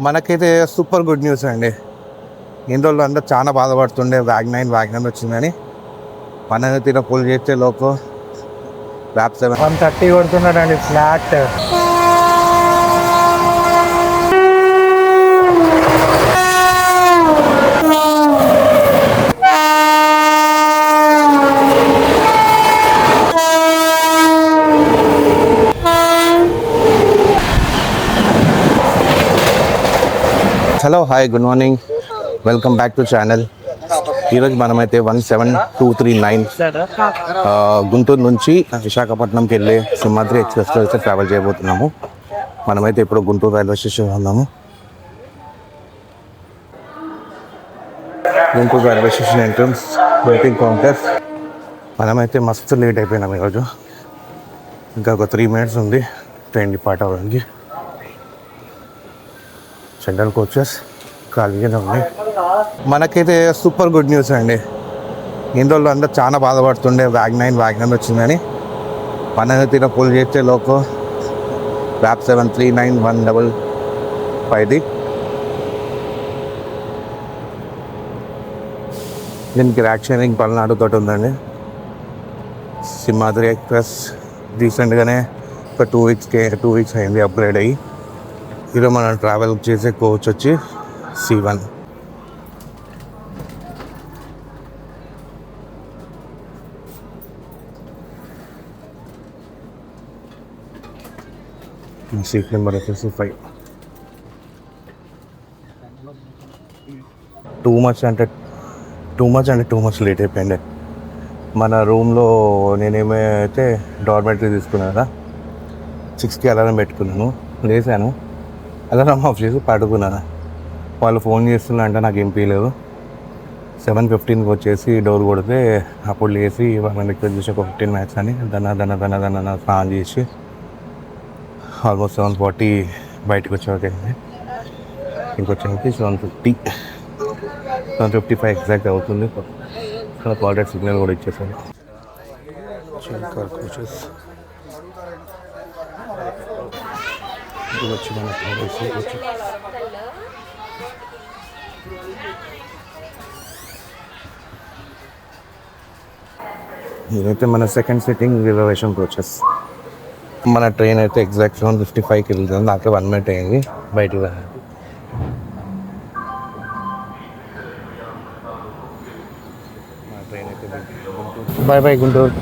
మనకైతే super good news అండి. ఇన్ని రోజులు అందరూ చాలా బాధపడుతుండే వ్యాగ్నైన్ వచ్చిందని. మన తీర ఫుల్ చేస్తే లోపు ర్యాప్ 7 130 కొడుతున్నాడండి flat. Hello hi good morning, welcome back to channel. ఈరోజు మనమైతే 17239 గుంటూరు నుంచి విశాఖపట్నంకి వెళ్ళే సింహాద్రి ఎక్స్ప్రెస్లో అయితే ట్రావెల్ చేయబోతున్నాము. మనమైతే ఇప్పుడు గుంటూరు రైల్వే స్టేషన్ ఉన్నాము. Guntur railway station entrance waiting counter. మనమైతే మస్తు లేట్ అయిపోయినాం ఈరోజు. ఇంకా ఒక 3 minutes ఉంది ట్రైన్ డిపార్ట్ అవ్వడానికి. జనరల్ కోచెస్ ఖాళీగానే ఉన్నాయి. మనకైతే సూపర్ గుడ్ న్యూస్ అండి. ఇన్ని రోజులు అందరూ చాలా బాధపడుతుండే వ్యాగ్నైన్ వచ్చిందని. మన తీర ఫుల్ చేస్తే లోపు ర్యాప్ 7 39155 దీనికి ర్యాక్ షేరింగ్ పల్నాడు తోటి ఉందండి. సింహాద్రి ఎక్స్ప్రెస్ రీసెంట్గానే ఒక 2 weeks అయింది అప్గ్రేడ్ అయ్యి. ఈరోజు మనం ట్రావెల్ చేసే కోచ్ వచ్చి C1. సీట్ నెంబర్ వచ్చేసి 5. టూ మచ్ లేట్ అయిపోయింది. మన రూమ్లో నేనేమైతే డార్మెటరీ తీసుకున్నాను కదా, 6కి అలారం పెట్టుకున్నాను. లేసాను, అలారం ఆఫ్ చేసి పడుకున్నాను. వాళ్ళు ఫోన్ చేస్తున్నా అంటే నాకు ఏం పీలేదు. 7:15కి వచ్చేసి డోర్ కొడితే అప్పుడు లేచి వాళ్ళని రిక్వెస్ట్ చేసి ఒక 15 minutes అని దన్న స్నానం చేసి ఆల్మోస్ట్ 7:40 బయటకు వచ్చేవాకైంది. ఇంకొచ్చేసి 7:55 ఎగ్జాక్ట్ అవుతుంది. కాంటాక్ట్ సిగ్నల్ కూడా ఇచ్చేసాను. కోచెస్ వచ్చి మన ఇదైతే మన సెకండ్ సిట్టింగ్ రిజర్వేషన్ కోచెస్. మన ట్రైన్ అయితే ఎగ్జాక్ట్ 7:55కి వెళ్తుంది. నాకు 1 minute అయింది బయటికి రా. ట్రైన్ అయితే బాయ్ గుంటూరు.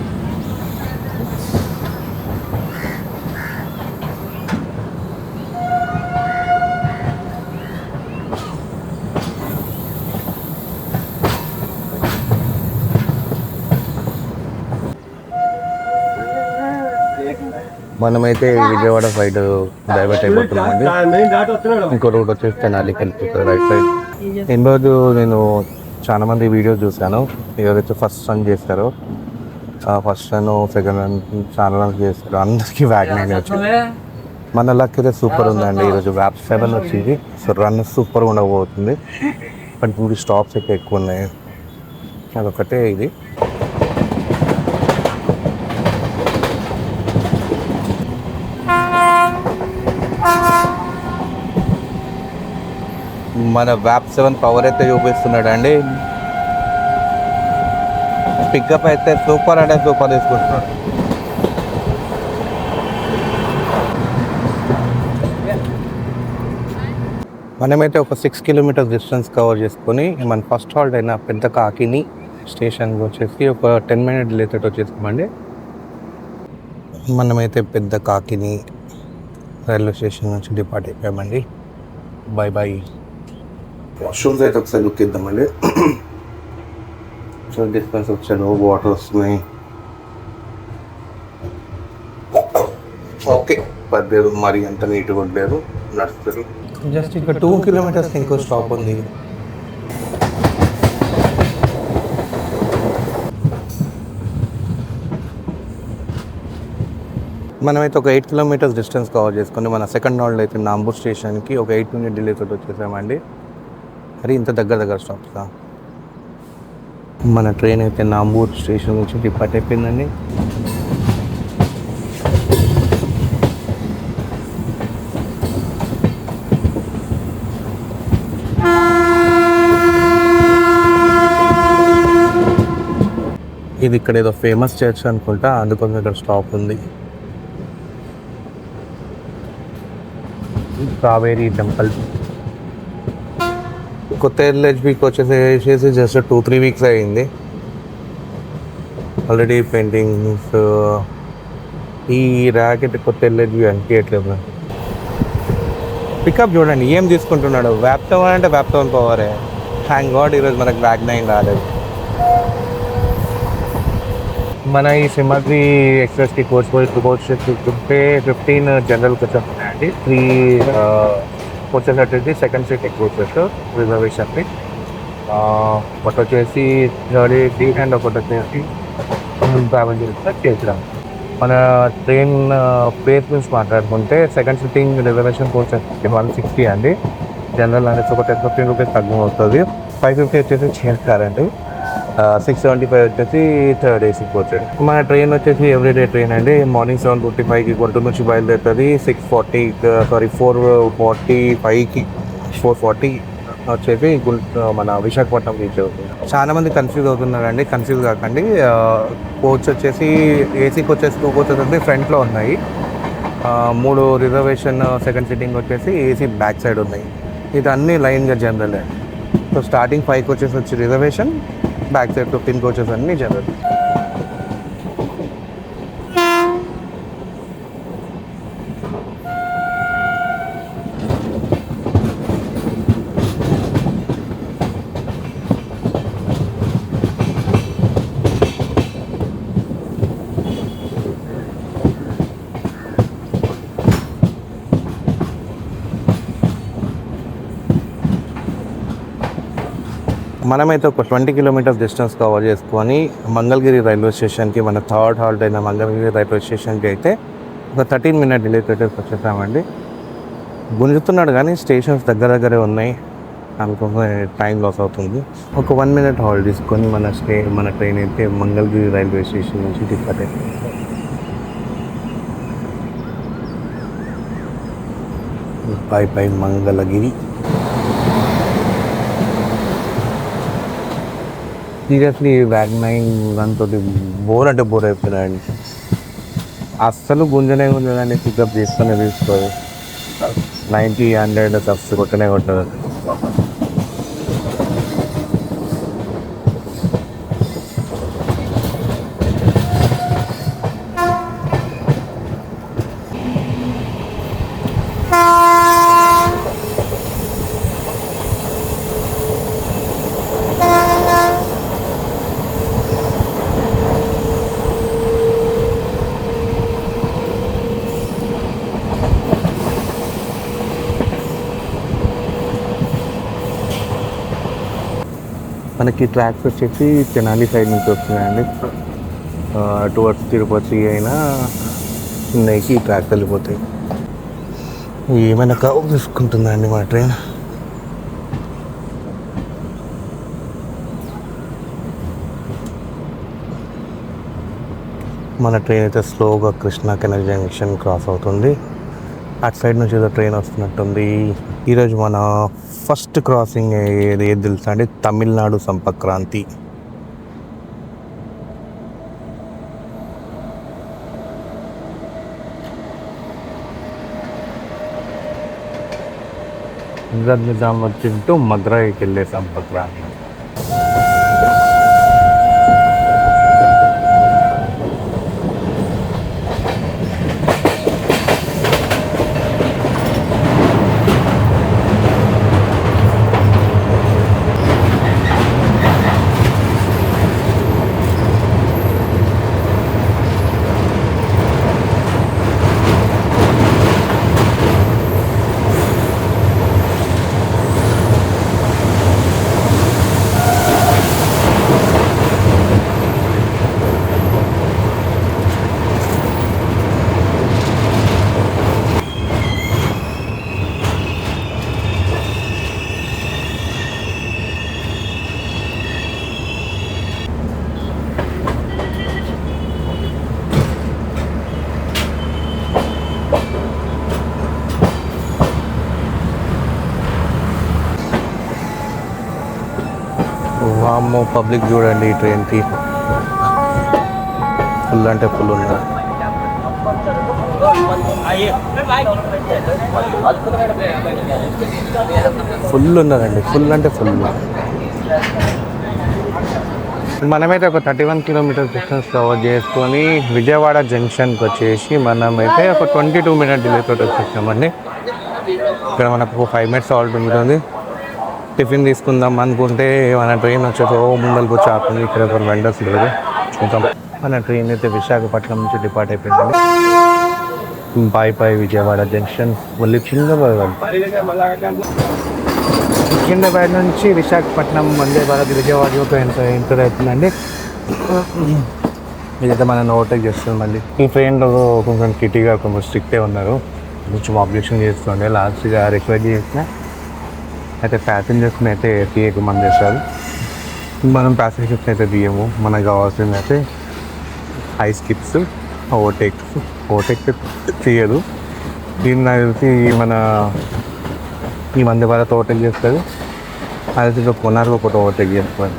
మనమైతే విజయవాడ సైడ్ డైవర్ట్ అయిపోతున్నామండి. ఇంకో రూట్ వచ్చేసి తెనాలికి వెళ్ళిపోతుంది రైట్ సైడ్. ఈరోజు నేను చాలా మంది వీడియోస్ చూశాను. ఎవరైతే ఫస్ట్ రన్ చేస్తారో ఫస్ట్ రన్ సెకండ్ రన్ చాలా రన్ చేస్తారు, అందరికీ వ్యాగ్నైన్ వచ్చింది. మన లక్ అయితే సూపర్ ఉందండి. ఈరోజు ర్యాప్ 7 వచ్చింది. సో రన్ సూపర్గా ఉండబోతుంది. బట్ ఇప్పుడు స్టాప్స్ అయితే ఎక్కువ ఉన్నాయి. అదొకటే ఇది. మన ర్యాప్ 7 పవర్ అయితే చూపిస్తున్నాడు అండి. పికప్ అయితే సూపర్ అంటే సూపర్ తీసుకుంటున్నాడు. మనమైతే ఒక 6 kilometers డిస్టెన్స్ కవర్ చేసుకొని మన ఫస్ట్ హాల్ట్ అయిన పెద్ద కాకిని స్టేషన్కి వచ్చేసి ఒక 10 minute డిలే తోటి వచ్చేసామండి. మనమైతే పెద్ద కాకిని రైల్వే స్టేషన్ నుంచి డిపార్ట్ అయిపోయామండి. బాయ్. వాష్రూమ్స్ అయితే ఒకసారి లుక్ ఇద్దామండి. సో డిస్పెన్స్ వచ్చాను, వాటర్ వస్తున్నాయి. ఓకే, పర్లేదు, మరి అంత నీట్గా ఉండలేదు, నడుస్తారు. జస్ట్ ఇంకా 2 kilometers ఇంకో స్టాప్ ఉంది. మనమైతే ఒక 8 kilometers డిస్టెన్స్ కవర్ చేసుకుని మన సెకండ్ హాల్ట్ అయితే నాంబూర్ స్టేషన్కి ఒక 8 minute డిలే తోటి వచ్చేసామండి. అది ఇంత దగ్గర స్టాప్స్. మన ట్రైన్ అయితే నాంబూర్ స్టేషన్ నుంచి డిపార్ట్ అయిపోయిందండి. ఇది ఇక్కడ ఏదో ఫేమస్ చర్చ్ అనుకుంటా, అందుకోసం ఇక్కడ స్టాప్ ఉంది. కావేరీ టెంపుల్. కొత్త ఎల్హెచ్బికి వచ్చేసి జస్ట్ 2-3 వీక్స్ అయింది. Already paintings. ఈ ర్యాకెట్ కొత్త ఎల్హెచ్బి అనిపించట్లేదు. పికప్ చూడండి ఏం తీసుకుంటున్నాడు. వ్యాప్తం అంటే వ్యాప్తం పవరే. థ్యాంక్ గాడ్ ఈరోజు మనకు బ్యాక్ 9 రాలేదు. మన ఈ సింహాద్రి ఎక్స్ప్రెస్కి కోచ్ చూసుకుంటే 15 జనరల్ కోచెస్ ఉన్నాయండి. 3 కోచెస్ వచ్చేసి సెకండ్ సీట్ కోచెస్ రిజర్వేషన్కి. ఒకటి వచ్చేసి థర్డ్ ఏసీ అండ్ ఒకటి వచ్చేసి ట్రావెల్ చేసినాం. మన ట్రైన్ ప్లేస్ గురించి మాట్లాడుకుంటే సెకండ్ సిట్టింగ్ రిజర్వేషన్ కోచ్ 160 అండి. జనరల్ అనేసి ఒక 10-15 రూపీస్ తగ్గు అవుతుంది. 550 వచ్చేసి చేస్తారండి. 675 వచ్చేసి థర్డ్ ఏసీ కోచ్. మన ట్రైన్ వచ్చేసి ఎవ్రీడే ట్రైన్ అండి. మార్నింగ్ 7:45కి గుంటూరు నుంచి బయలుదేరుతుంది. 4:45కి 4:40 వచ్చేసి మన విశాఖపట్నం రీచ్ అవుతుంది. చాలా మంది కన్ఫ్యూజ్ అవుతున్నారండి. కన్ఫ్యూజ్ కాకండి. కోచ్ వచ్చేసి ఏసీ కోచెస్ 2 కోచెస్ వచ్చి ఫ్రంట్లో ఉన్నాయి. 3 రిజర్వేషన్ సెకండ్ సిట్టింగ్ వచ్చేసి ఏసీ బ్యాక్ సైడ్ ఉన్నాయి. ఇది అన్ని లైన్గా జనరల్. సో స్టార్టింగ్ 5 కోచెస్ వచ్చి రిజర్వేషన్, బ్యాక్ సైడ్ 15 కోచెస్ అన్ని జనరల్. మనమైతే ఒక 20 కిలోమీటర్స్ డిస్టెన్స్ కవర్ చేసుకొని మంగళగిరి రైల్వే స్టేషన్కి, మన థర్డ్ హాల్ట్ అయిన మంగళగిరి రైల్వే స్టేషన్కి అయితే ఒక 13 మినిట్ డిలే పెట్టేసి వచ్చేసామండి. గుంజుతున్నాడు కానీ స్టేషన్స్ దగ్గరే ఉన్నాయి, అందుకోసం టైం లాస్ అవుతుంది. ఒక 1 మినిట్ హాల్ట్ తీసుకొని మన ట్రైన్ అయితే మంగళగిరి రైల్వే స్టేషన్ నుంచి తిప్పతే. పై మంగళగిరి. సీరియస్లీ బ్యాక్ 9 దాంతో బోర్ అంటే బోర్ అయిపోయినాయండి. అస్సలు గుంజనే పికప్ తీసుకొని తీసుకోదు. 90-100 సబ్స్ కొట్టనే కొట్టదు. మనకి ట్రాక్స్ వచ్చేసి తెనాలి సైడ్ నుంచి వస్తున్నాయండి. టువర్డ్స్ తిరుపతి అయినా చెన్నైకి ట్రాక్ వెళ్ళిపోతాయి. ఏమైనా కవ్ తీసుకుంటుందండి మన ట్రైన్. మన ట్రైన్ అయితే స్లోగా కృష్ణా కెనాల్ జంక్షన్ క్రాస్ అవుతుంది. అటు సైడ్ నుంచి ఏదో ట్రైన్ వస్తున్నట్టుంది. ఈరోజు మన ఫస్ట్ క్రాసింగ్ ఏది తెలుసా అండి? తమిళనాడు సంపక్రాంతి. నిజాం వచ్చింటూ మదురైకి వెళ్ళే సంపక్రాంతి. వామ్మో పబ్లిక్ చూడండి ఈ ట్రైన్కి. ఫుల్ అంటే ఫుల్ ఉన్నారు. ఫుల్ ఉన్నారండి, ఫుల్ అంటే ఫుల్. మనమైతే ఒక 31 కిలోమీటర్స్ డిస్టెన్స్ కవర్ చేసుకొని విజయవాడ జంక్షన్కి వచ్చేసి మనమైతే ఒక 22 మినిట్ డిలే తోటి వచ్చేసామండి. ఇక్కడ మనకు 5 మినిట్స్ ఆల్ట్ ఉంటుంది. టిఫిన్ తీసుకుందాం అనుకుంటే మన ట్రైన్ వచ్చేసి ముందరికి వచ్చి ఆపుతుంది. ఇక్కడ ఒక వెండర్స్ లేదు, చూద్దాం. మన ట్రైన్ అయితే విశాఖపట్నం నుంచి డిపార్ట్ అయిపోయిందండి. పై విజయవాడ జంక్షన్ మళ్ళీ సికింద్రాబాద్ నుంచి విశాఖపట్నం వందే భారత్ విజయవాడలో ఎంటర్ అవుతుందండి. ఇదైతే మనం ఓవర్టేక్ చేస్తుంది. మళ్ళీ ఈ ట్రైన్లో కొంచెం కిటీగా కొంచెం స్ట్రిక్టే ఉన్నారు, కొంచెం ఆబ్జెక్షన్ చేస్తుండే. లాస్ట్గా రిక్వెస్ట్ చేసిన అయితే ప్యాసింజర్స్ని అయితే తీయకు మనం చేస్తారు. మనం ప్యాసింజర్స్ని అయితే తీయము. మనకు కావాల్సింది అయితే హై స్కిప్స్, ఓవర్టేక్ తీయదు. దీన్ని నాకు తెలిసి ఈ వందే భారత్ ఓవర్టేక్ చేస్తుంది. అది కొనార్కి ఒకటి ఓవర్టేక్ చేస్తుంది.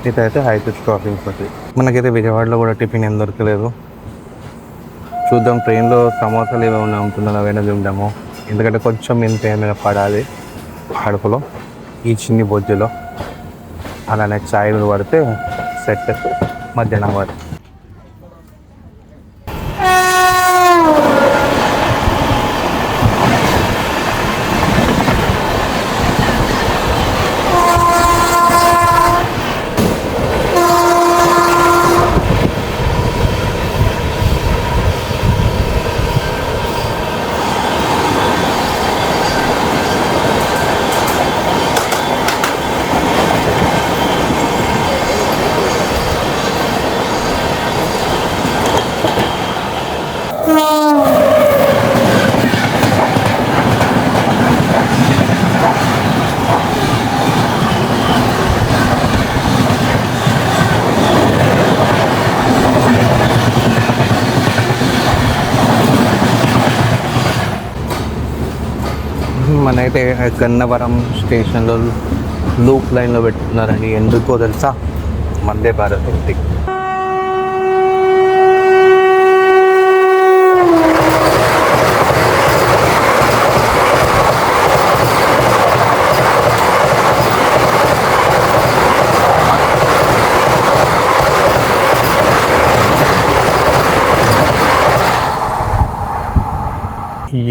ఇదైతే హై స్పీడ్ క్రాసింగ్స్ వస్తుంది. మనకైతే విజయవాడలో కూడా టిఫిన్ ఏం దొరకలేదు. చూద్దాం ట్రైన్లో సమోసాలు ఏమైనా ఉంటుందో అవైనా తింటాము. ఎందుకంటే కొంచెం ఇంత ఏమైనా పడాలి కడుపులో ఈ చిన్ని బొజ్జులో. అలానే చాయ్ పడితే సెట్ మధ్యాహ్నం వరకు. మనైతే గన్నవరం స్టేషన్లో లూప్ లైన్లో పెట్టుకున్నారండి. ఎందుకో తెలుసా? వందే భారత్ ఒకటి.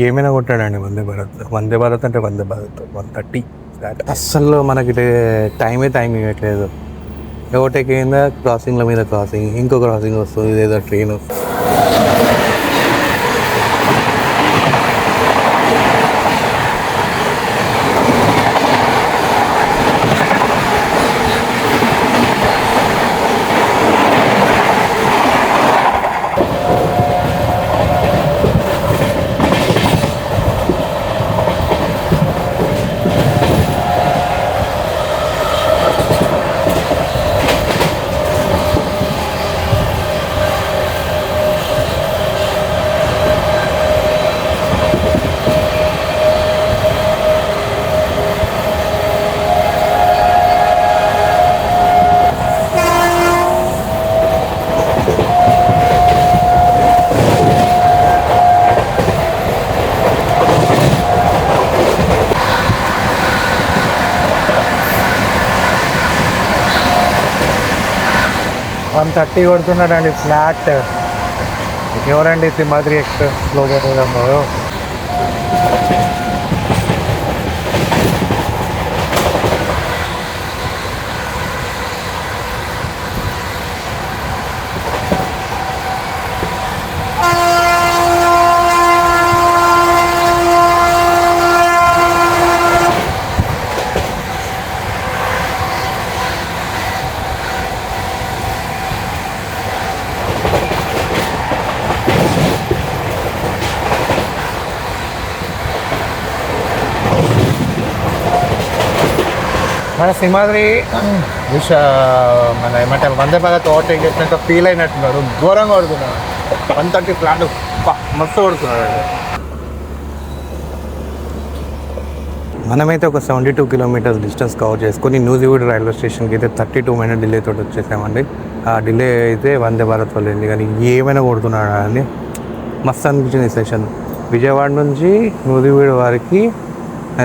ఏమైనా కొట్టాడండి వందే భారత్ అంటే వందే భారత్ 130 అస్సలు మనకి టైం ఇవ్వట్లేదు. ఓవర్టేక్ అయిందా, క్రాసింగ్ల మీద క్రాసింగ్, ఇంకో క్రాసింగ్ వస్తుంది, ఇదేదో ట్రైన్ వస్తుంది. వన్ 30 కొడుతున్నాడండి ఫ్లాట్. ఎవరండి సింహాద్రి ఎక్స్ప్రెస్లో పోతున్నారో. మన సింహాద్రి మన ఏమంటారు వందే భారత్ ఓవర్టేక్ చేసినాక ఫీల్ అయినట్టున్నాడు. ఘోరంగా కొడుతున్నాడు. 130 ఫ్లాట్ మస్తు కొడుతున్నాడు. మనమైతే ఒక 72 కిలోమీటర్స్ డిస్టెన్స్ కవర్ చేసుకొని నూజివీడు రైల్వే స్టేషన్కి అయితే 32 మినిట్ డిలే తోటి వచ్చేసామండి. ఆ డిలే అయితే వందే భారత్ వల్ల వెళ్ళింది, కానీ ఏమైనా కొడుతున్నాడు అండి. మస్తు అనిపించింది ఈ సెషన్. విజయవాడ నుంచి నూజివీడు వారికి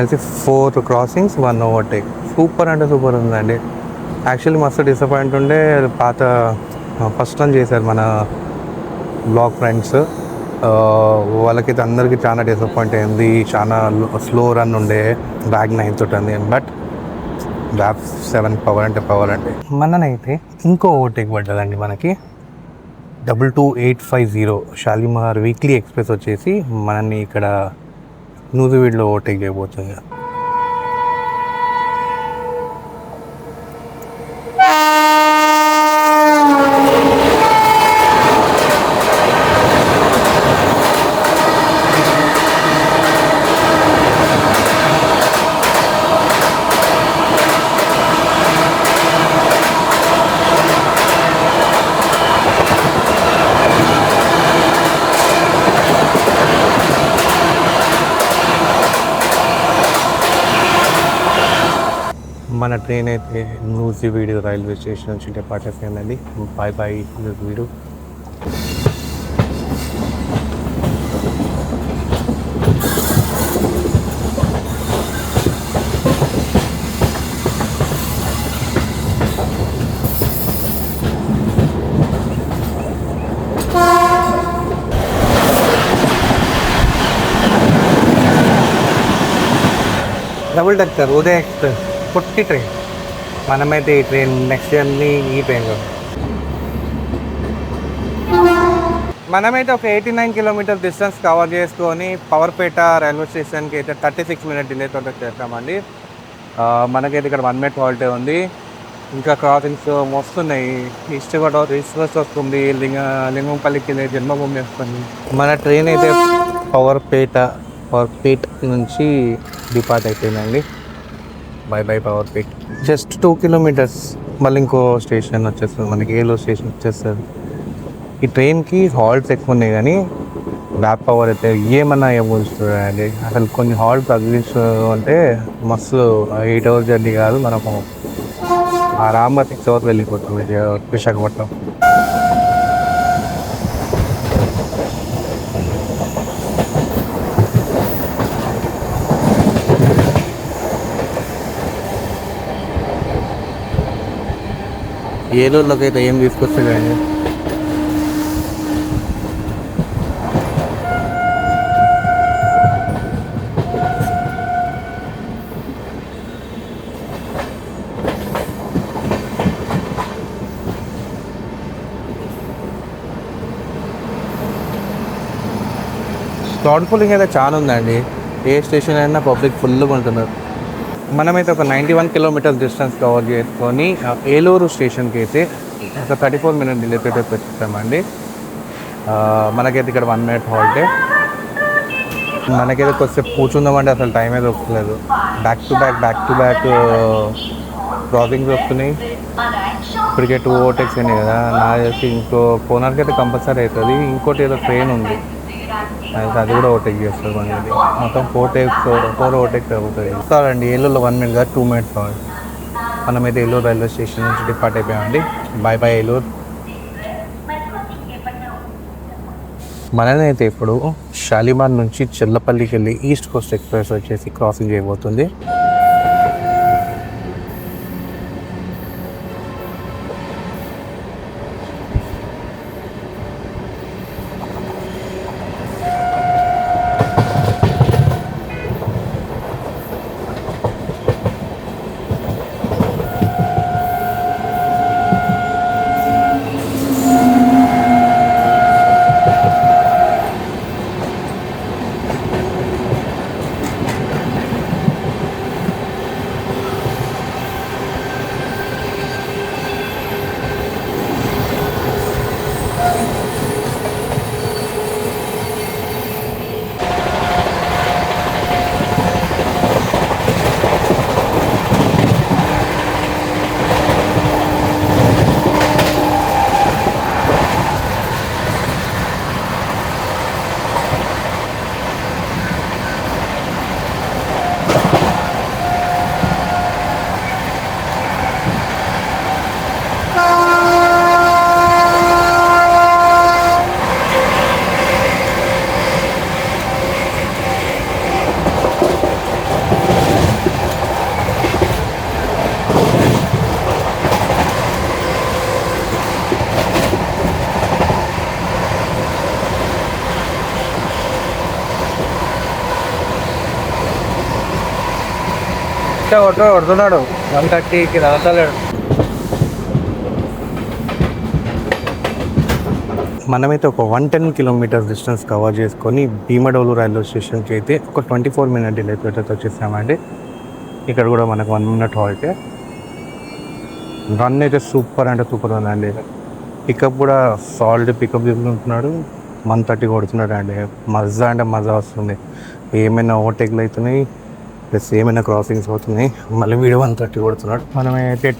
అయితే 4 క్రాసింగ్స్ 1 ఓవర్టేక్. సూపర్ అంటే సూపర్ ఉందండి. యాక్చువల్లీ మస్తు డిసప్పాయింట్ ఉండే, పాత ఫస్ట్ రన్ చేశారు మన బ్లాగ్ ఫ్రెండ్స్, వాళ్ళకైతే అందరికీ చాలా డిసప్పాయింట్ అయింది. చాలా స్లో రన్ ఉండే, బ్యాగ్ 9 తోటి అంది. బట్ బ్యాగ్ 7 పవర్ అంటే పవర్ అండి. మననైతే ఇంకో ఓవర్టేక్ పడ్డదండి మనకి. 22850 షాలిమార్ వీక్లీ ఎక్స్ప్రెస్ వచ్చేసి మనల్ని ఇక్కడ నూజివీడులో ఓవర్టేక్ చేయబోతుంది. మన ట్రైన్ అయితే నూజివీడు రైల్వే స్టేషన్ నుంచి డిపార్ట్ అయిపోయిందండి. Bye bye Nuzvid. Double decker Uday express పొట్టి ట్రైన్. మనమైతే ఈ ట్రైన్ నెక్స్ట్ జర్నీ ఈ ట్రైన్లో. మనమైతే ఒక 89 కిలోమీటర్ డిస్టెన్స్ కవర్ చేసుకొని పవర్పేట రైల్వే స్టేషన్కి అయితే 36 మినిట్ డిలే తోటి వచ్చేస్తామండి. మనకైతే ఇక్కడ 1 మినిట్ హాల్టే ఉంది. ఇంకా క్రాసింగ్స్ వస్తున్నాయి. ఈస్ట్ గోదావరి ఈస్ట్ వెస్ట్ వస్తుంది, లింగంపల్లికి జన్మభూమి వస్తుంది. మన ట్రైన్ అయితే పవర్పేట నుంచి డిపార్ట్ అయిపోయిందండి. By by Powerpet. Just 2 kilometres మళ్ళీ ఇంకో స్టేషన్ వచ్చేస్తుంది మనకి, ఏలూరు స్టేషన్ వచ్చేస్తుంది. ఈ ట్రైన్కి హాల్ట్స్ ఎక్కువ ఉన్నాయి, కానీ బ్యాక్ పవర్ అయితే ఏమన్నా ఏమోస్తుందండి. అసలు కొన్ని హాల్ట్ తగ్గించు అంటే మస్తు 8 అవర్స్ జర్నీ కాదు, మనము ఆరాంగా 6 అవర్స్ వెళ్ళిపోతాం విశాఖపట్నం. ఏలూరులోకి అయితే ఏం తీసుకొచ్చాడండి. క్రౌడ్ పుల్లింగ్ అయితే చాలా ఉందండి. ఏ స్టేషన్ అయినా పబ్లిక్ ఫుల్గా ఉంటున్నారు. మనమైతే ఒక 91 కిలోమీటర్స్ డిస్టెన్స్ కవర్ చేసుకొని ఏలూరు స్టేషన్కి అయితే ఒక 34 మినిట్ డిలే తోటి వచ్చేసామండి. మనకైతే ఇక్కడ 1 మినిట్ హాల్టే. మనకైతే కొద్దిసేపు కూర్చుందామంటే అసలు టైమే దొరకలేదు. బ్యాక్ టు బ్యాక్ క్రాసింగ్స్ వస్తున్నాయి. ఇప్పటికే 2 ఓవర్టేక్స్ అయినాయి కదా. నా తెలిసి ఇంకో కోనర్కి అయితే కంపల్సరీ అవుతుంది. ఇంకోటి ఏదో ట్రైన్ ఉంది, అది కూడా ఓవర్టేక్ చేస్తుంది. మనది మొత్తం 4 ఓవర్టేక్స్ అవుతుంది. చాలండి, ఏలూరులో 1 మినిట్ కాదు 2 మినిట్స్ కావాలి. మనమైతే ఏలూరు రైల్వే స్టేషన్ నుంచి డిపార్ట్ అయిపోయామండి. Bye bye Eluru. మననైతే ఇప్పుడు షాలిమార్ నుంచి చెల్లపల్లికి వెళ్ళి ఈస్ట్ కోస్ట్ ఎక్స్ప్రెస్ వచ్చేసి క్రాసింగ్ చేయబోతుంది. కొడుతున్నాడు 130కి రాతలేడు. మనమైతే ఒక 110 కిలోమీటర్స్ డిస్టెన్స్ కవర్ చేసుకొని భీమడోలు రైల్వే స్టేషన్కి అయితే ఒక 24 మినిట్ డిలే తోటి వచ్చేసామండి. ఇక్కడ కూడా మనకు 1 మినిట్ హాల్టే. రన్ అయితే సూపర్ అంటే సూపర్ ఉందండి. పికప్ కూడా సాలిడ్ పికప్ తీసుకుంటున్నాడు. 130 కొడుతున్నాడు అండి. మజా అంటే మజా వస్తుంది. ఏమైనా ఓవర్టేక్లు అవుతున్నాయి, ప్లస్ ఏమైనా క్రాసింగ్స్ అవుతున్నాయి, మళ్ళీ వీడియో 130 కొడుతున్నాడు. మనమైతే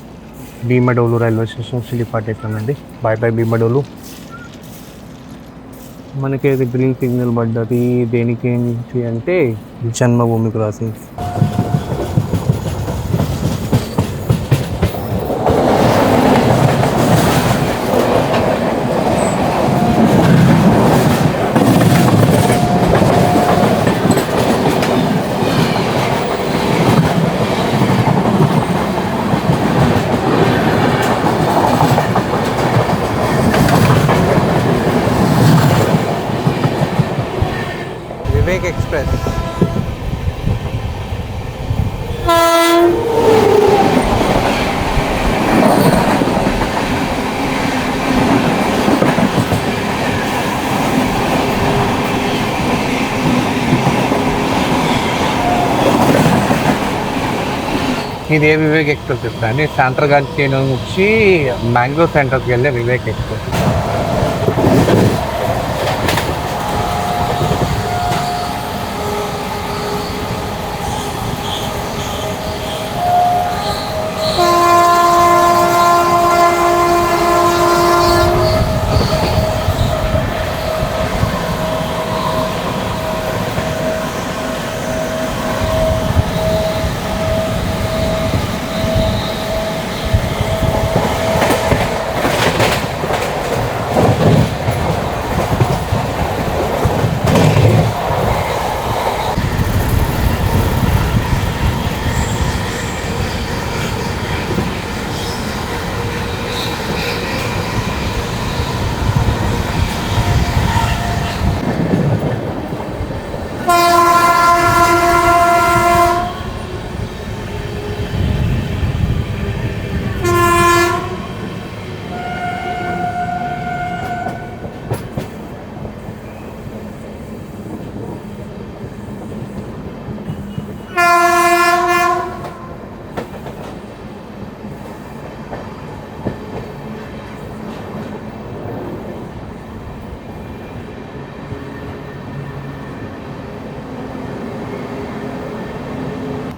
భీమడోలు రైల్వే స్టేషన్ డిపార్ట్ అయిపోయిందండి. Bye bye Bhimadole. మనకైతే గ్రీన్ సిగ్నల్ పడ్డది. దేనికి ఏంటి అంటే జన్మభూమి క్రాసింగ్. వివేక్ ఎక్స్ప్రెస్. ఇదే వివేక్ ఎక్స్ప్రెస్ చెప్తాను. సెంటర్ గంట నుంచి మ్యాంగ్లూర్ సెంటర్కి వెళ్ళే వివేక్ ఎక్స్ప్రెస్.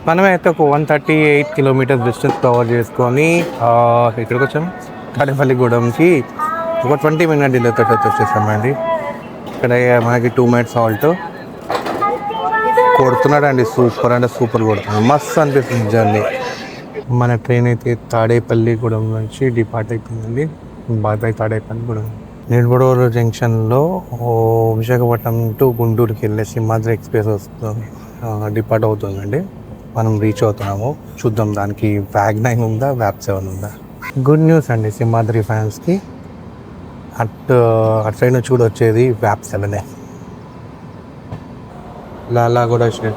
మనమైతే ఒక 138 కిలోమీటర్స్ డిస్టెన్స్ కవర్ చేసుకొని ఇక్కడికి వచ్చాం. తాడేపల్లిగూడెంకి ఒక 20 మినిట్ డిలే తోటి వచ్చేసామండి. ఇక్కడ మనకి 2 మినిట్స్ హాల్ట్. కొడుతున్నాడు అండి, సూపర్ అంటే సూపర్ కొడుతున్నాడు. మస్తు అనిపిస్తుంది జర్నీ. మన ట్రైన్ అయితే తాడేపల్లిగూడెం నుంచి డిపార్ట్ అయిపోయిందండి. Bye bye Tadepalligudem. నిడబడూరు జంక్షన్లో విశాఖపట్నం టు గుంటూరుకి వెళ్ళే సింహాద్రి ఎక్స్ప్రెస్ వస్తుంది, డిపార్ట్ అవుతుందండి. మనం రీచ్ అవుతున్నాము. చూద్దాం దానికి వ్యాగ్9 ఉందా, వ్యాప్7 ఉందా. గుడ్ న్యూస్ అండి సింహాద్రి ఫ్యాన్స్కి. అటు సైడ్ నుంచి కూడా వచ్చేది వ్యాప్7. లాలా కూడా వచ్చింది.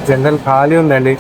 జనరల్ ఖాళీ ఉందండి.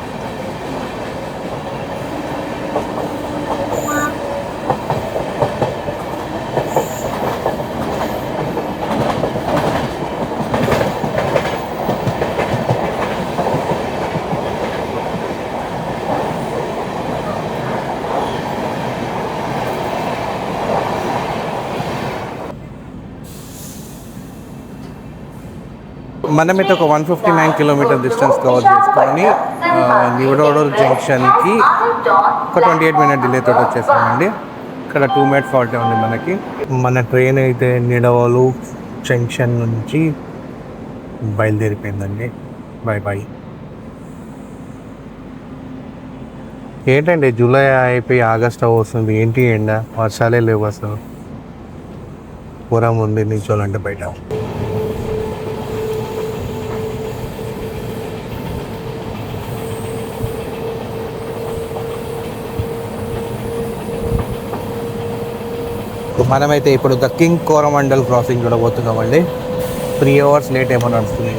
మనమైతే ఒక 159 కిలోమీటర్ డిస్టెన్స్ కవర్ చేసుకొని నిడబడూరు జంక్షన్కి ఒక 28 మినిట్ డిలే తోటి వచ్చేసామండి. ఇక్కడ 2 మినిట్స్ హాల్ట్ ఉంది మనకి. మన ట్రైన్ అయితే నిడవలు జంక్షన్ నుంచి బయలుదేరిపోయిందండి. Bye bye. ఏంటండి జూలై అయిపోయి ఆగస్ట్ వస్తుంది, ఏంటి ఎండ, వర్షాలే లేవు అసలు. పూరం ఉంది నిల్చోవాలంటే బయట. మనమైతే ఇప్పుడు ద కింగ్ కోరమండల్ క్రాసింగ్ చూడబోతున్నామండి. 3 అవర్స్ లేట్ ఏమో నడుస్తుంది.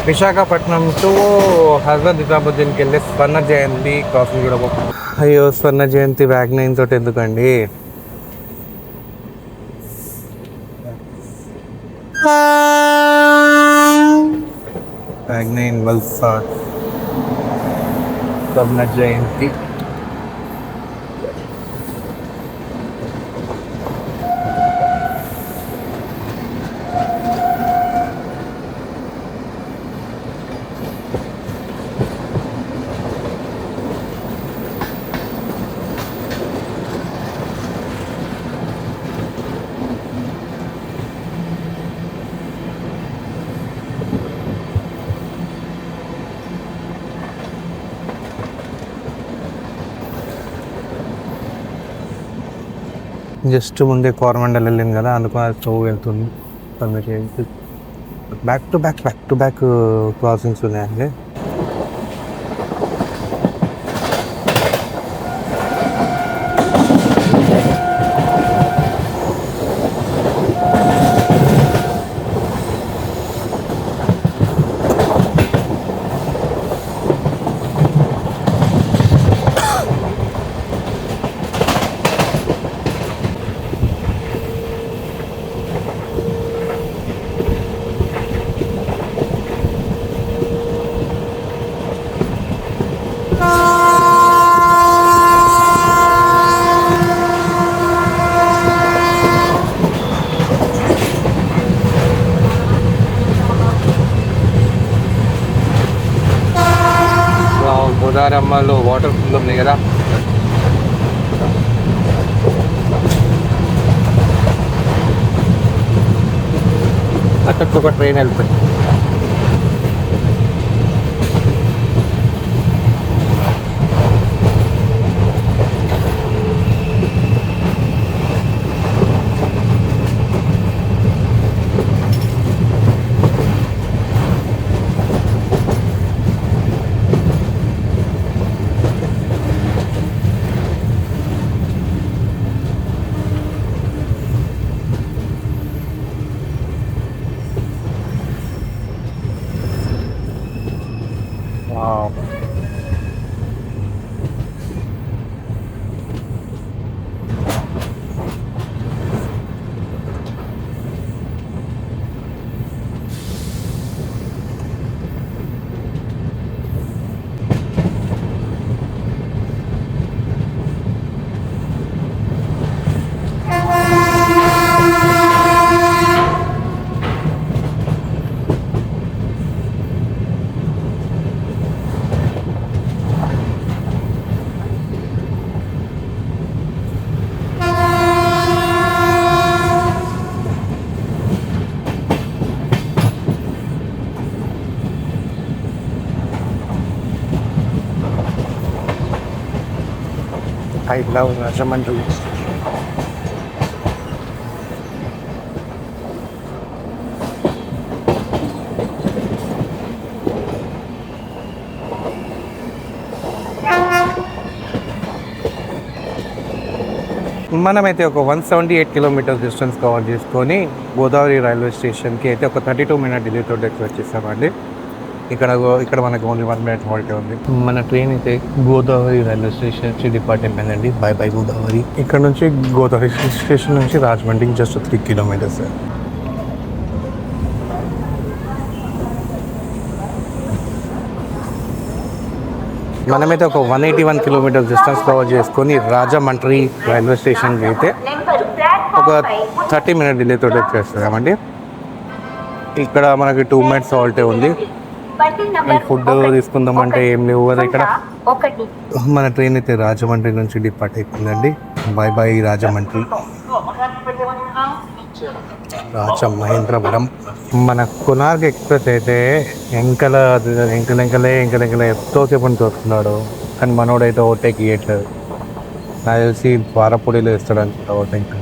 విశాఖపట్నం టు హజరత్ నిజాముద్దీన్కి వెళ్ళే స్వర్ణ జయంతి క్రాసింగ్ చూడబోతున్నాం. అయ్యో, స్వర్ణ జయంతి వ్యాగ్-9 తోటి ఎందుకండి? వ్యాగ్-9 వల్సాడ్ స్వర్ణ జయంతి. జస్ట్ ముందే కోరమండల్ వెళ్ళింది కదా, అందుకు స్టవ్ వెళ్తుంది. బ్యాక్ టు బ్యాక్ క్రాసింగ్స్ ఉన్నాయండి. గోదావరమ్మలో వాటర్ ఫుల్ ఉంది కదా. అక్కడికి ఒక ట్రైన్ వెళ్తుంది. I love Rajahmundry. మనమైతే ఒక 178 కిలోమీటర్స్ డిస్టెన్స్ కవర్ చేసుకొని గోదావరి రైల్వే స్టేషన్కి అయితే ఒక 32 మినిట్ డిలే తోటి వచ్చేసామండి. ఇక్కడ మనకు ఓన్లీ 1 మినిట్ హాల్ట్ ఉంది. మన ట్రైన్ అయితే గోదావరి రైల్వే స్టేషన్ నుంచి డిపార్ట్ అయిపోయిందండి. బై గోదావరి. ఇక్కడ నుంచి గోదావరి స్టేషన్ నుంచి రాజమండ్రికి జస్ట్ 3 కిలోమీటర్స్. మనమైతే ఒక 181 కిలోమీటర్స్ డిస్టెన్స్ కవర్ చేసుకొని రాజమండ్రి రైల్వే స్టేషన్కి అయితే ఒక 30 మినిట్ డిలే తోటి వచ్చేస్తామండి. ఇక్కడ మనకి 2 మినిట్స్ హాల్టే ఉంది. ఫుడ్ తీసుకుందామంటే ఏం లేవు కదా ఇక్కడ. మన ట్రైన్ అయితే రాజమండ్రి నుంచి డిపార్ట్ అయిపోయిందండి. By by Rajahmundry, Rajamahendravaram. మన కొనార్క్ ఎక్స్ప్రెస్ అయితే ఎంకలే ఎంతోసేపు చూస్తున్నాడు, కానీ మనోడైతే ఓవర్టేక్ ఇవ్వట్లేదు. నాకు తెలిసి ద్వారపూడిలో ఇస్తాడు అనుకుంటా ఓవర్టేక్.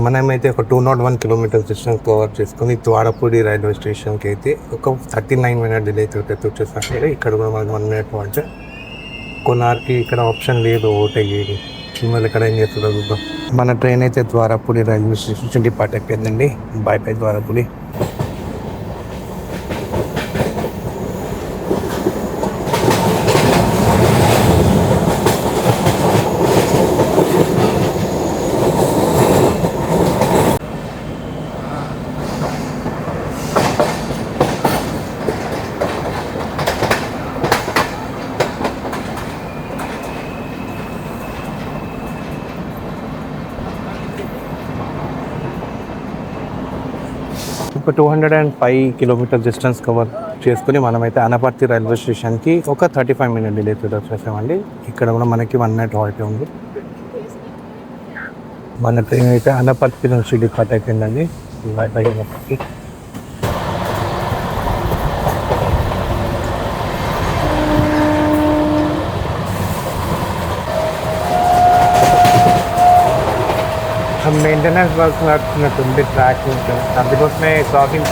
మనమైతే ఒక 201 కిలోమీటర్స్ డిస్టెన్స్ కవర్ చేసుకొని ద్వారపూడి రైల్వే స్టేషన్కి అయితే ఒక 39 మినిట్ డిలే తోటి వచ్చేసాక ఇక్కడ కూడా మనకి 1 మినిట్ అంటే కొనార్కి ఇక్కడ ఆప్షన్ లేదు ఓవర్టేక్ చేయడం. మళ్ళీ ఇక్కడ ఏం చేస్తుందో చూద్దాం. మన ట్రైన్ అయితే ద్వారపూడి రైల్వే స్టేషన్ డిపార్ట్ అయిపోయిందండి. By by Dwarapudi. ఒక 205 కిలోమీటర్ డిస్టెన్స్ కవర్ చేసుకుని మనమైతే అనపర్తి రైల్వే స్టేషన్కి ఒక 35 మినిట్ డిలే తోటి వచ్చేసామండి. ఇక్కడ కూడా మనకి 1 మినిట్ హాల్ట్ ఉంది. మన ట్రైన్ అయితే అనపర్తి నుంచి డిపార్ట్ అయిపోయిందండి. అనపర్తి మెయింటెనెన్స్ వర్క్ నడుస్తున్నట్టుంది ట్రాక్, అందుకోసమే క్రాసింగ్.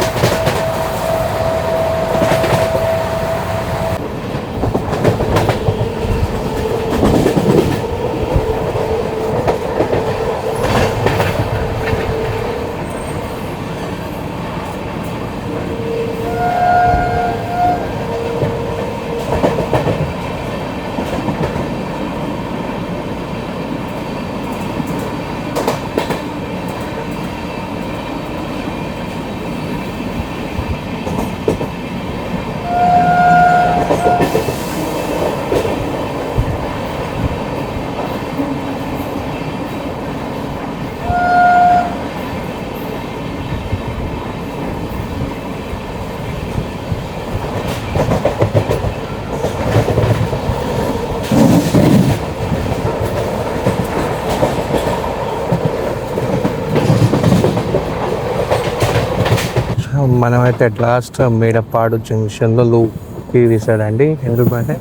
మనమైతే అట్ లాస్ట్ మేడపాడు జంక్షన్లో లూప్కి తీసాడండి. ఎందుకంటే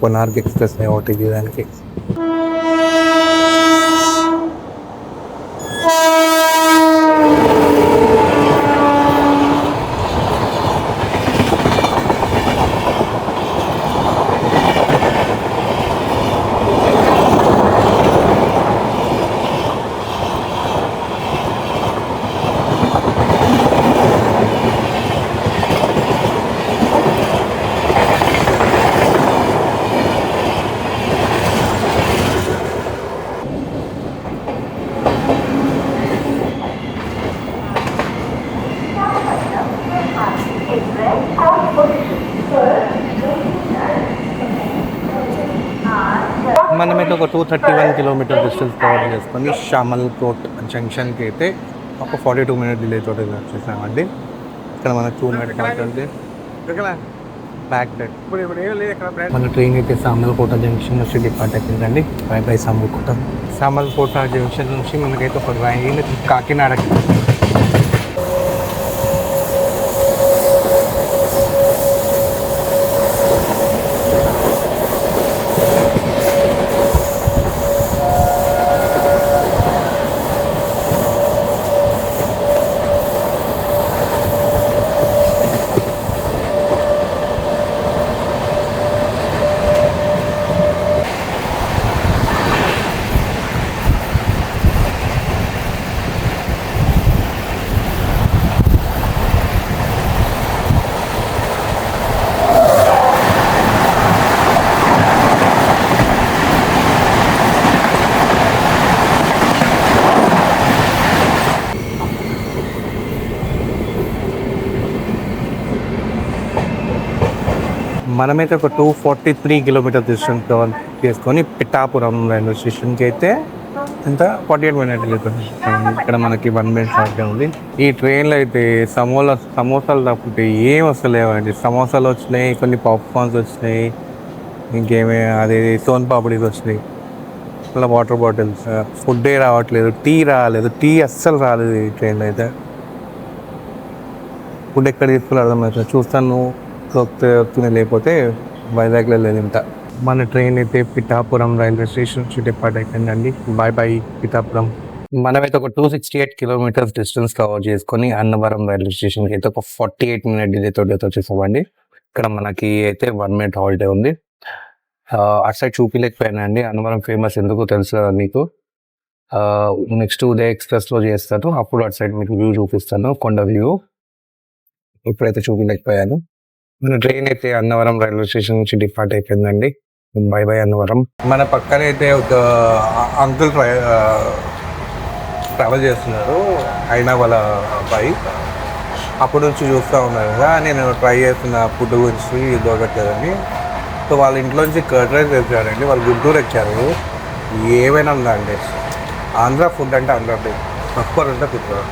కొనార్క్ ఎక్స్ప్రెస్ ఒకటి తీయడానికి. మనమైతే ఒక 231 కిలోమీటర్ డిస్టెన్స్ కవర్ చేసుకొని షామల్ కోట్ జంక్షన్కి అయితే ఒక 42 మినిట్ డిలే తోటి వచ్చేసామండి. ఇక్కడ మనకు 2 మినిట్ అవుతుంది బ్యాక్ డెడ్. మన ట్రైన్ అయితే సామర్లకోట జంక్షన్ నుంచి డిపార్ట్ అయిపోయిందండి. బై సామర్లకోట. సామర్లకోట జంక్షన్ నుంచి మనకైతే ఒక ట్రైన్ కాకినాడకి. మనమైతే ఒక 243 కిలోమీటర్ డిస్టెన్స్ కవర్ చేసుకొని పిఠాపురం రైల్వే స్టేషన్కి అయితే ఎంత 48 మినిట్ వెళ్తుంది. ఇక్కడ మనకి 1 మినిట్ అయితే ఉంది. ఈ ట్రైన్లో అయితే సమోసాలు తప్పితే ఏం వస్తలేవండి. సమోసాలు వచ్చినాయి, కొన్ని పాప్కార్న్స్ వచ్చినాయి, ఇంకేమే అది సోన్ పాపడీస్ వచ్చినాయి, మళ్ళీ వాటర్ బాటిల్స్. ఫుడ్డే రావట్లేదు, టీ రాలేదు, టీ అస్సలు రాలేదు ఈ ట్రైన్లో అయితే. ఫుడ్ ఎక్కడ తీసుకుని అర్థమవుతుంది. చూస్తాను లేకపోతే వైజాగ్లో లేదు ఇంత. మన ట్రైన్ అయితే పిఠాపురం రైల్వే స్టేషన్ నుంచి డిపార్ట్ అయిపోయిందండి. బై పిఠాపురం. మనమైతే ఒక 268 కిలోమీటర్స్ డిస్టెన్స్ కవర్ చేసుకొని అన్నవరం రైల్వే స్టేషన్కి అయితే ఒక 48 మినిట్ డిలే తోటి వచ్చేసామండి. ఇక్కడ మనకి అయితే 1 మినిట్ హాలిడే ఉంది. అటు సైడ్ చూపిలేకపోయాను అండి. అన్నవరం ఫేమస్ ఎందుకో తెలుసు కదా మీకు. నెక్స్ట్ ఉదయ్ ఎక్స్ప్రెస్లో చేస్తాను, అప్పుడు అటు సైడ్ మీకు వ్యూ చూపిస్తాను, కొండ వ్యూ. ఇప్పుడైతే చూపిలేకపోయాను. మన ట్రైన్ అయితే అన్నవరం రైల్వే స్టేషన్ నుంచి డిపార్ట్ అయిపోయిందండి. బై అన్నవరం. మన పక్కన అయితే ఒక అంకుల్ ట్రావెల్ చేస్తున్నారు, అయినా వాళ్ళ అబ్బాయి. అప్పటి నుంచి చూస్తూ ఉన్నారు కదా, నేను ట్రై చేస్తున్న ఫుడ్ గురించి దొరకట్లేదని. సో వాళ్ళ ఇంట్లో నుంచి కర్డ్ రైస్ తెచ్చారండి. వాళ్ళు గుంటూరు వచ్చారు. ఏమైనా ఉందా అండి, ఆంధ్ర ఫుడ్ అంటే ఆంధ్ర ఫుడ్, తక్కువ అంటే తింటారు.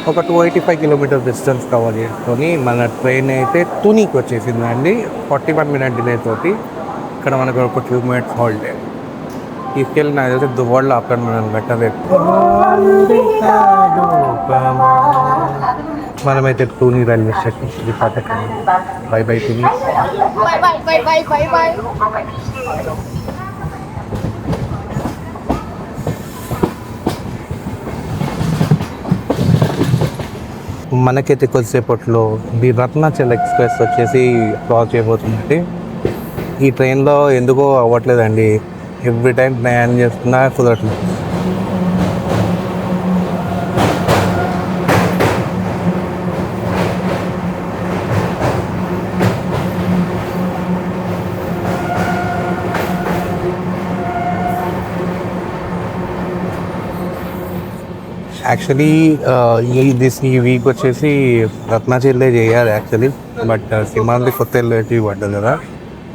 ఒక 285 కిలోమీటర్ డిస్టెన్స్ కవర్ చేసుకొని మన ట్రైన్ అయితే తునికి వచ్చేసిందండి. 41 మినిట్ డిలే తోటి. ఇక్కడ మనకు ఒక 2 మినిట్స్ హాలిడే. తీసుకెళ్ళి నాకు తెలిసి దువ్వాళ్ళు ఆపడం మనం బెటర్. మనమైతే టూని రైల్వే స్టేషన్ బై తుని. మనకైతే కొద్దిసేపట్లో ది రత్నాచల్ ఎక్స్ప్రెస్ వచ్చేసి క్రాస్ చేయబోతుందండి. ఈ ట్రైన్లో ఎందుకో అవ్వట్లేదండి, ఎవ్రీ టైం ప్రయాణం చేస్తున్నా కుదరట్లేదు. యాక్చువల్లీ ఈ వీక్ వచ్చేసి రత్నాచల్లే చేయాలి యాక్చువల్లీ, బట్ సింహాద్రి కొత్త వెళ్ళి పడ్డది కదా,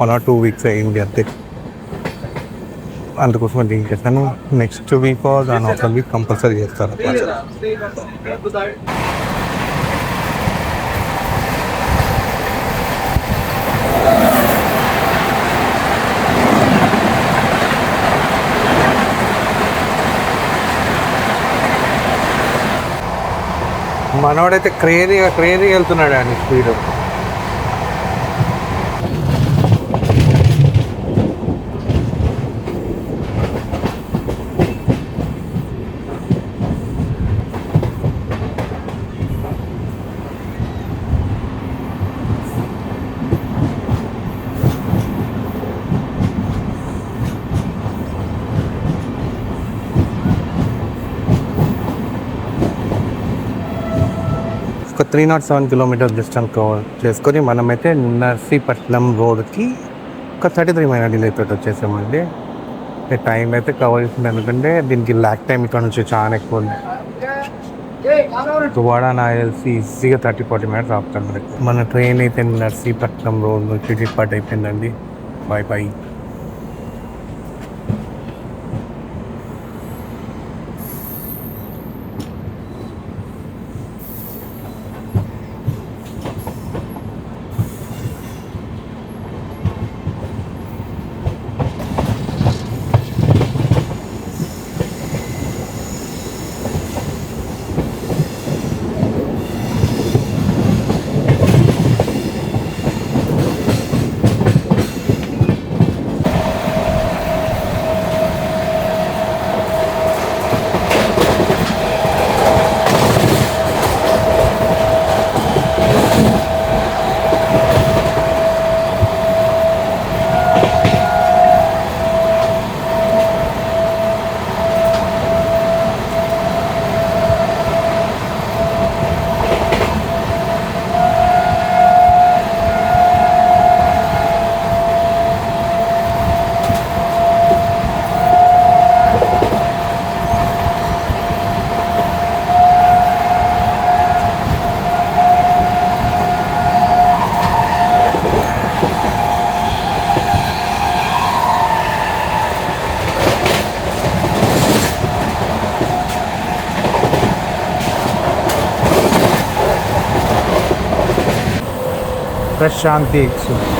1 or 2 weeks అయింది అంతే. అందుకోసం అది చేస్తాను. నెక్స్ట్ వీక్ దాని ఒక వీక్ కంపల్సరీ చేస్తాను. మనోడైతే క్రేజీగా వెళ్తున్నాడు అండి స్పీడ్. ఒక 307 కిలోమీటర్ డిస్టెన్స్ కవర్ చేసుకొని మనమైతే నర్సీపట్నం రోడ్కి ఒక 33 డిలే తోటి వచ్చేసామండి. టైం అయితే కవర్ చేసింది, ఎందుకంటే దీనికి ల్యాక్ టైం ఇక్కడ నుంచి చాలా ఎక్కువ ఉంది. దువాడా నాకు తెలిసి ఈజీగా 30-40 మినిట్స్ ఆపుతాను మనకి. మన ట్రైన్ అయితే నర్సీపట్నం రోడ్ నుంచి డిపార్ట్ అయిపోయిందండి. Bye bye. ప్రశాంతి ఎక్స్ప్రెస్.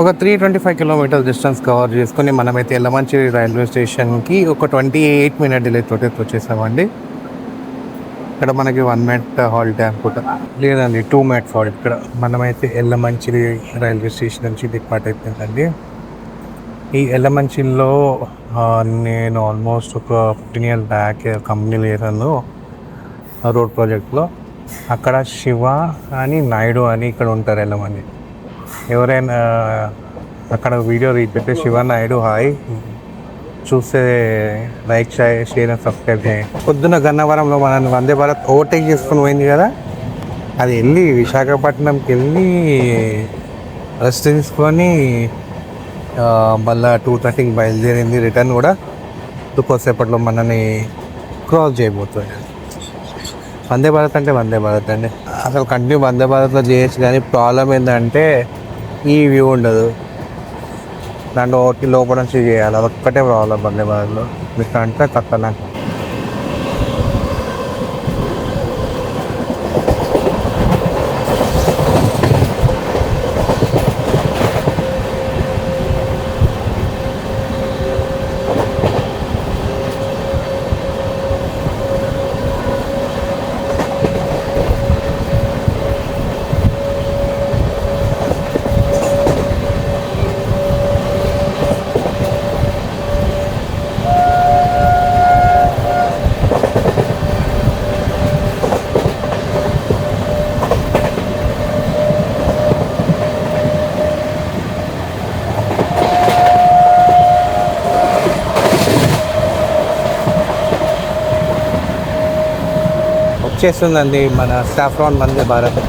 ఒక 325 కిలోమీటర్ డిస్టెన్స్ కవర్ చేసుకొని మనమైతే ఎల్లమంచిలి రైల్వే స్టేషన్కి ఒక 28 మినిట్ డిలే తోటి వచ్చేసామండి. ఇక్కడ మనకి 1 మినిట్ హాల్ట్ అనుకుంటా, లేదండి 2 మినిట్స్ హాల్ట్. ఇక్కడ మనమైతే ఎల్లమంచిలి రైల్వే స్టేషన్ నుంచి డిపార్ట్ అయిపోయిందండి. ఈ ఎల్లమంచిల్లో నేను ఆల్మోస్ట్ ఒక 15 ఇయర్స్ బ్యాక్ కంపెనీలో చేశాను రోడ్ ప్రాజెక్ట్లో. అక్కడ శివ అని నాయుడు అని ఇక్కడ ఉంటారు ఎల్లమంది. ఎవరైనా అక్కడ వీడియో రీపెట్టే శివ నాయుడు హాయ్ చూస్తే లైక్ షేర్ అండ్ సబ్స్క్రైబ్ చేయండి. పొద్దున్న గన్నవరంలో మనం వందే భారత్ ఓవర్టేక్ చేసుకుని పోయింది కదా, అది వెళ్ళి విశాఖపట్నంకి వెళ్ళి రెస్ట్ తీసుకొని మళ్ళీ 2:30కి బయలుదేరింది. రిటర్న్ కూడా కొద్దిసేపట్లో మనని క్రాస్ చేయబోతుంది. వందే భారత్ అంటే వందే భారత్ అండి, అసలు కంటిన్యూ వందే భారత్లో చేయొచ్చు. కానీ ప్రాబ్లం ఏంటంటే ఈ వ్యూ ఉండదు, దాంట్లో ఒకటి లోపల నుంచి చేయాలి. అదొక్కటే ప్రాబ్లం వందే భారత్లో. మీకు అంటే తక్కువ నాకు వచ్చేస్తుందండి మన సాఫ్రాన్ వందే భారత్.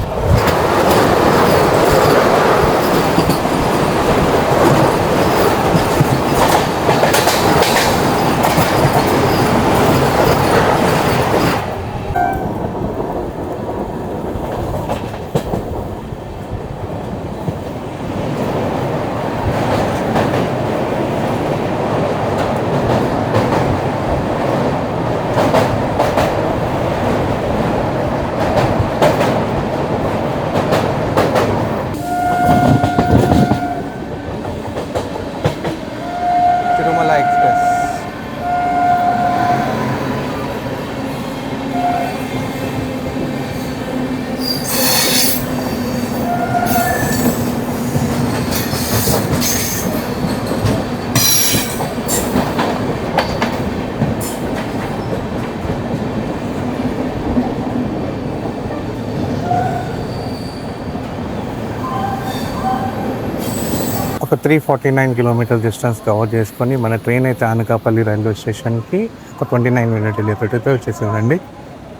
ఒక 349 కిలోమీటర్ డిస్టెన్స్ కవర్ చేసుకొని మన ట్రైన్ అయితే అనకాపల్లి రైల్వే స్టేషన్కి ఒక 29 మినిట్ వెళ్ళేటట్టయితే వచ్చేసిందండి.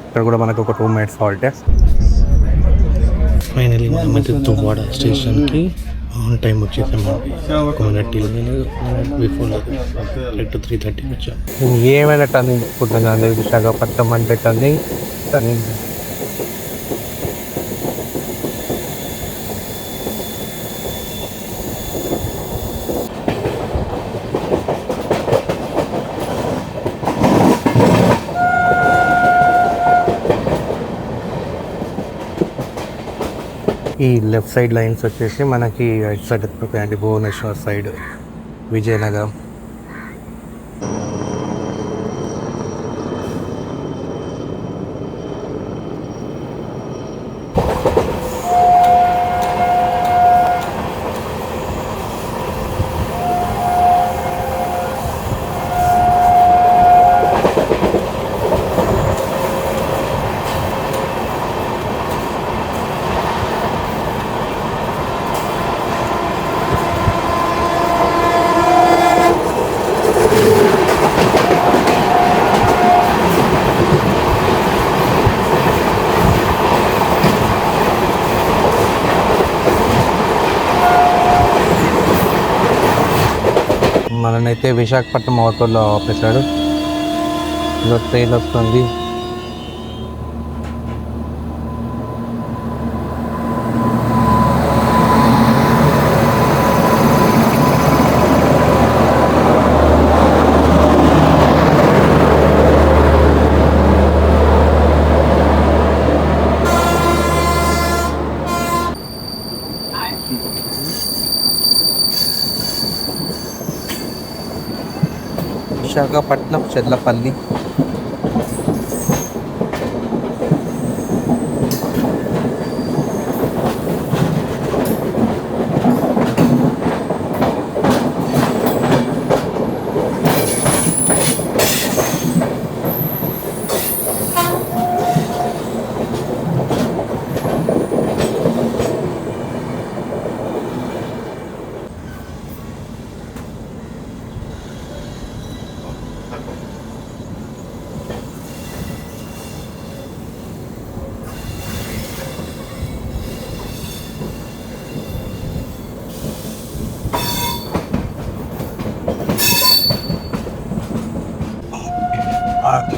ఇక్కడ కూడా మనకు ఒక 2 మినిట్స్ హాల్టే. ఫైనలీ మనం అయితే దువ్వాడ స్టేషన్కి ఆన్ టైం వచ్చేసామండి. ఒక మినిట్ బిఫోర్ కరెక్ట్ 3:30 వచ్చాం. ఏమైనా టర్నింగ్ తీసుకుంటున్నాను విశాఖపట్నం అంటే టర్నింగ్ ఈ లెఫ్ట్ సైడ్ లైన్స్ వచ్చేసి మనకి రైట్ సైడ్ వస్తాయండి. భువనేశ్వర్ సైడ్, విజయనగరం. మననైతే విశాఖపట్నం అవుటర్లో ఆపేశాడు. ఇలా ట్రైన్ వస్తుంది. విశాఖపట్నం చెర్లపల్లి.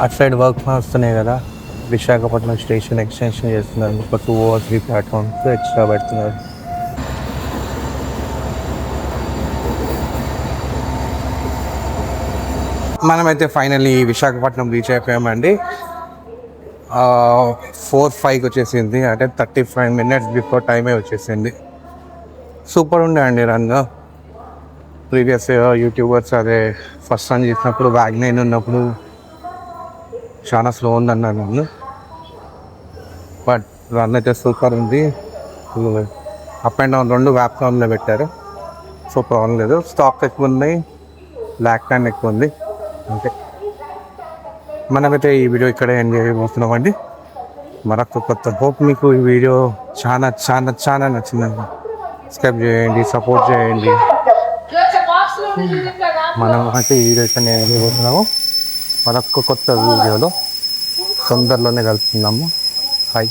అటు సైడ్ వర్క్ వస్తున్నాయి కదా, విశాఖపట్నం స్టేషన్ ఎక్స్టెన్షన్ చేస్తున్నారు. ఒక 2 or 3 ప్లాట్ఫామ్స్ ఎక్స్ట్రా పెడుతున్నారు. మనమైతే ఫైనల్లీ విశాఖపట్నం రీచ్ అయిపోయామండి. 4:05 వచ్చేసింది, అంటే 35 minutes బిఫోర్ టైమే వచ్చేసింది. సూపర్ ఉండే అండి రన్. ప్రీవియస్ యూట్యూబర్స్ అదే ఫస్ట్ రన్ చేసినప్పుడు వ్యాగ్నైన్ ఉన్నప్పుడు చాలా స్లో ఉందన్నాను నన్ను, బట్ రన్ అయితే సూపర్ ఉంది. అప్ అండ్ డౌన్ 2 వ్యాప్కామ్లో పెట్టారు. సో ప్రాబ్లం లేదు. స్టాక్ ఎక్కువ ఉన్నాయి, బ్లాక్ టైం ఎక్కువ ఉంది. అంతే. మనమైతే ఈ వీడియో ఇక్కడే ఎంజాయ్ చేయబోతున్నామండి. మరొక కొత్త హోప్ మీకు ఈ వీడియో చాలా చాలా చాలా నచ్చిందండి. సబ్స్క్రైబ్ చేయండి, సపోర్ట్ చేయండి. మనం అయితే ఈ వీడియో ఇక్కడ ఎంజాయ్ చేయబోతున్నాము. మరొక కొత్త వీడియోలో తొందరలోనే కలుపుతున్నాము. హాయ్.